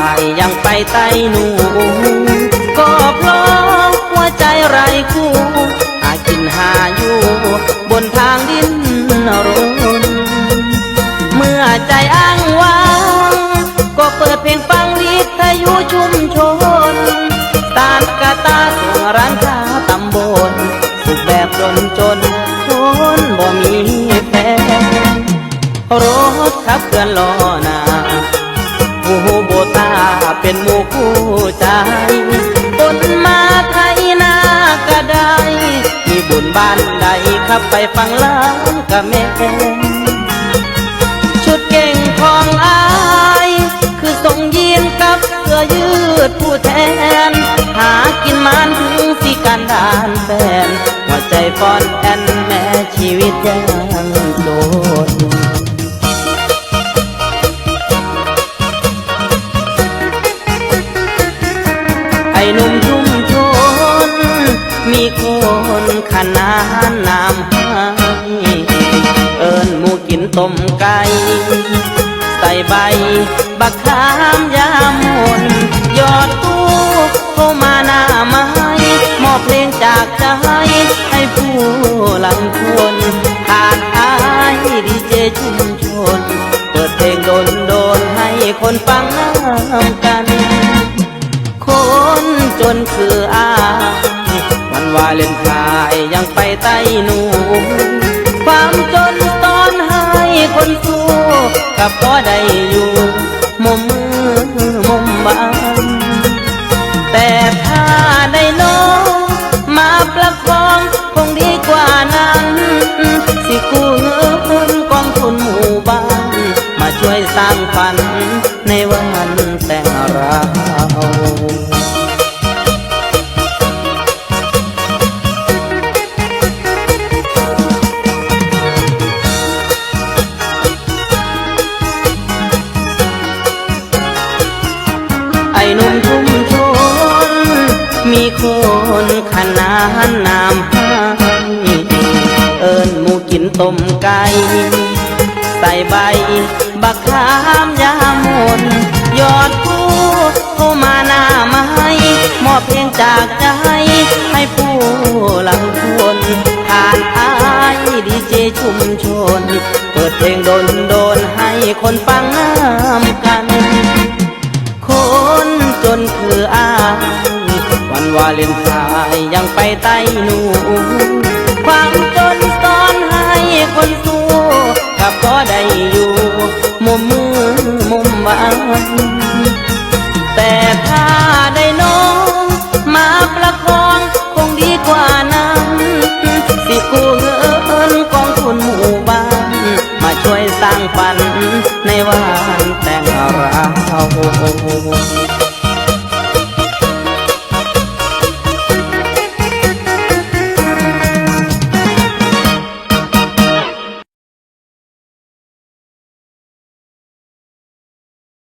ายยังไปไต่หนูก็เพราะหัวใจไร้คู่หากินหาอยู่บนทางดินรนเมื่อใจอ้างว้างก็เปิดเพลงฟังวิทยุชุมชนตานกะตาส่งร้านค้าตำบลสุขแบบจนบ่มีแฟนรถขับเคลื่อนล้อหน้าผู้โบตาเป็นหมู่คู่ใจคนมาไทยนากะได้มีบุญบ้านใดขับไปฟังล้างกะแม่ชุดเก่งของอายคือส่งยีนกับเสื้อยืดผู้แทนหากินมันถึงสิการดานแฟนหัวใจฟอนแอนแม่ชีวิตยังโสดไอ้หนุ่มชุมชนมีคนขนานนามให้เอิญหมูกินต้มไก่ใส่ใบบักขามยามนยอดตู้เข้ามาหน้าไม้มอบเพลงจากใจให้ผู้หลังคนผ่านอายดีเจชุมชนเปิดเพลงโดนให้คนฟังน้ำกันคนจนคืออายวันวาเลนไทน์ยังไปไต่หนูความจนตอนให้คนสู้กับพอได้อยู่มุมมือมุมบ้านแต่ถ้าได้น้องมาประคองคงดีกว่านั้นสิกู้เงินกองทุนหมู่บ้านมาช่วยสร้างฝันในวันแต่งเราไอ้หนุ่มชุมชนมีคนขนานนามให้เอิญหมูกินต้มไก่ใส่ใบบักขามยามนยอดผู้เข้ามาหน้าไม้มอบเพลงจากใจให้ผู้หลังคนผ่านอายดีเจชุมชนเปิดเพลงโดนให้คนฟังน้ำกันคนจนคืออายวันวาเลนไทน์ยังไปไต่หนูความจนตอนให้คนสู้กับพอได้อยู่มุมมือมุมบ้านแต่ถ้าได้น้องมาประคองคงดีกว่านั้นสิกู้เงินกองทุนหมู่บ้านมาช่วยสร้างฝันในวันแต่งเรา